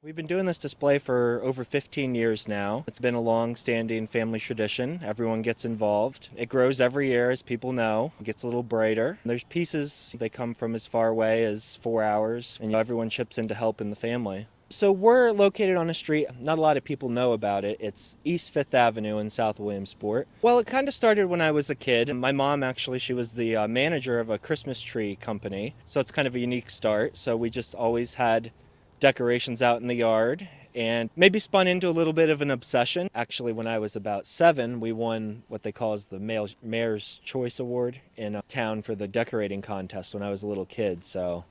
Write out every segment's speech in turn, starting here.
We've been doing this display for over 15 years now. It's been a long-standing family tradition. Everyone gets involved. It grows every year, as people know. It gets a little brighter. There's pieces, they come from as far away as 4 hours, and everyone chips in to help in the family. So we're located on a street, not a lot of people know about it. It's East 5th Avenue in South Williamsport. Well, it kind of started when I was a kid. My mom, actually, she was the manager of a Christmas tree company. So it's kind of a unique start. So we just always had decorations out in the yard and maybe spun into a little bit of an obsession. Actually, when I was about 7, we won what they call as the Mayor's Choice Award in a town for the decorating contest when I was a little kid. So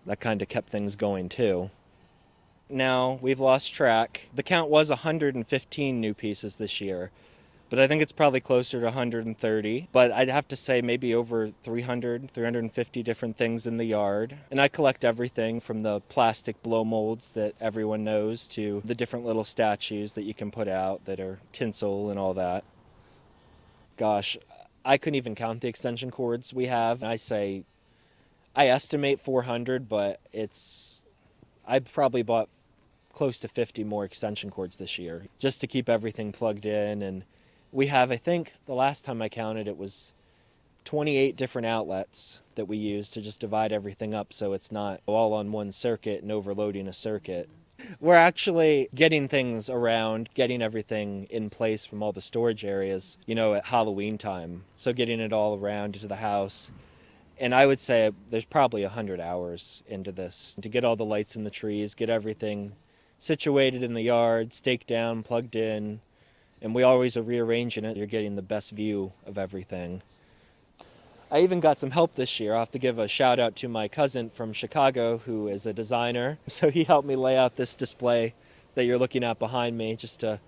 that kind of kept things going too. Now we've lost track. The count was 115 new pieces this year, but I think it's probably closer to 130. But I'd have to say maybe over 300, 350 different things in the yard. And I collect everything from the plastic blow molds that everyone knows to the different little statues that you can put out that are tinsel and all that. Gosh, I couldn't even count the extension cords we have. I estimate 400, but I probably bought close to 50 more extension cords this year just to keep everything plugged in. And we have, I think the last time I counted, it was 28 different outlets that we use to just divide everything up so it's not all on one circuit and overloading a circuit. We're actually getting things around, getting everything in place from all the storage areas, at Halloween time. So getting it all around to the house. And I would say there's probably 100 hours into this to get all the lights in the trees, get everything situated in the yard, staked down, plugged in, and we always are rearranging it. You're getting the best view of everything. I even got some help this year. I'll have to give a shout out to my cousin from Chicago who is a designer. So he helped me lay out this display that you're looking at behind me just to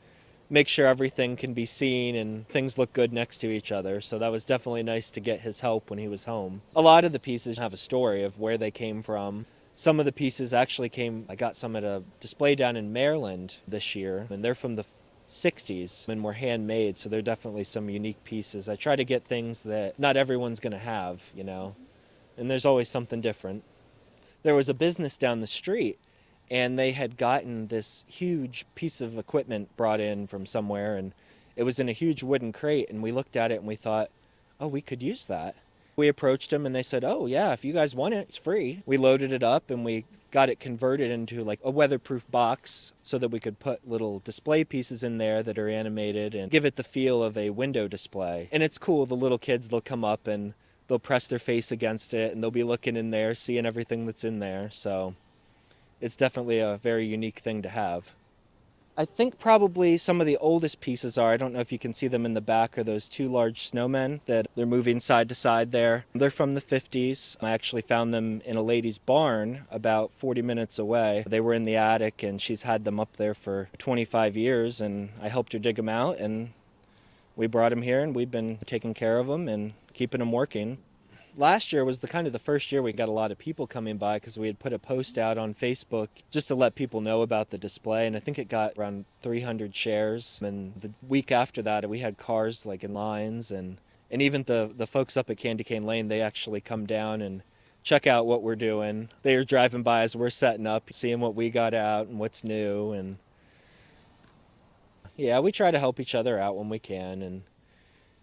make sure everything can be seen and things look good next to each other. So that was definitely nice to get his help when he was home. A lot of the pieces have a story of where they came from. Some of the pieces actually I got some at a display down in Maryland this year, and they're from the 60s and were handmade, so they're definitely some unique pieces. I try to get things that not everyone's going to have, and there's always something different. There was a business down the street, and they had gotten this huge piece of equipment brought in from somewhere, and it was in a huge wooden crate, and we looked at it and we thought, oh, we could use that. We approached them and they said, oh yeah, if you guys want it, it's free. We loaded it up and we got it converted into like a weatherproof box so that we could put little display pieces in there that are animated and give it the feel of a window display. And it's cool, the little kids, they'll come up and they'll press their face against it and they'll be looking in there, seeing everything that's in there. So it's definitely a very unique thing to have. I think probably some of the oldest pieces I don't know if you can see them in the back, are those 2 large snowmen that they're moving side to side there. They're from the 50s. I actually found them in a lady's barn about 40 minutes away. They were in the attic and she's had them up there for 25 years and I helped her dig them out and we brought them here and we've been taking care of them and keeping them working. Last year was the first year we got a lot of people coming by because we had put a post out on Facebook just to let people know about the display, and I think it got around 300 shares. And the week after that, we had cars like in lines, and even the folks up at Candy Cane Lane, they actually come down and check out what we're doing. They are driving by as we're setting up, seeing what we got out and what's new. And yeah, we try to help each other out when we can and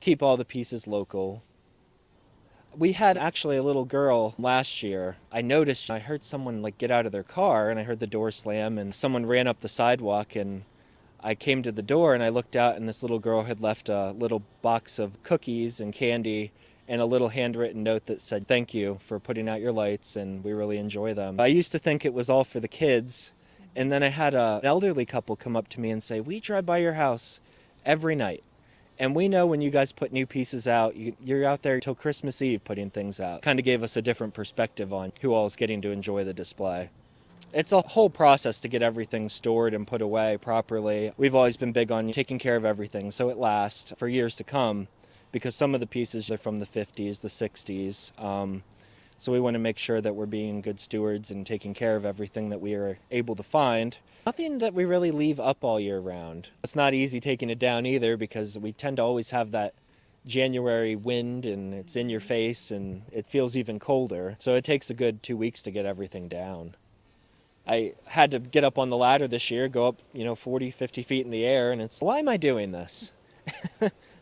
keep all the pieces local. We had actually a little girl last year. I heard someone get out of their car and I heard the door slam and someone ran up the sidewalk and I came to the door and I looked out and this little girl had left a little box of cookies and candy and a little handwritten note that said, thank you for putting out your lights and we really enjoy them. I used to think it was all for the kids, and then I had an elderly couple come up to me and say, we drive by your house every night. And we know when you guys put new pieces out, you're out there till Christmas Eve putting things out. Kind of gave us a different perspective on who all is getting to enjoy the display. It's a whole process to get everything stored and put away properly. We've always been big on taking care of everything so it lasts for years to come, because some of the pieces are from the 50s, the 60s. So we want to make sure that we're being good stewards and taking care of everything that we are able to find. Nothing that we really leave up all year round. It's not easy taking it down either because we tend to always have that January wind and it's in your face and it feels even colder. So it takes a good 2 weeks to get everything down. I had to get up on the ladder this year, go up, 40, 50 feet in the air, and it's, why am I doing this?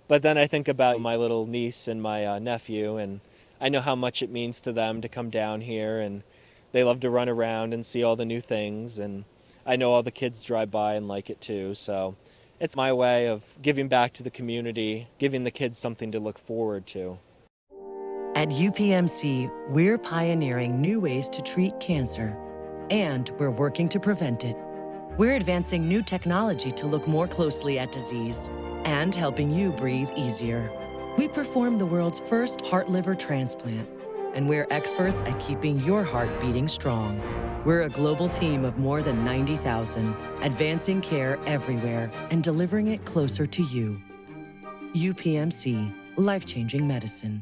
But then I think about my little niece and my nephew, and I know how much it means to them to come down here, and they love to run around and see all the new things, and I know all the kids drive by and like it too, so it's my way of giving back to the community, giving the kids something to look forward to. At UPMC, we're pioneering new ways to treat cancer, and we're working to prevent it. We're advancing new technology to look more closely at disease and helping you breathe easier. We perform the world's first heart-liver transplant, and we're experts at keeping your heart beating strong. We're a global team of more than 90,000, advancing care everywhere and delivering it closer to you. UPMC, life-changing medicine.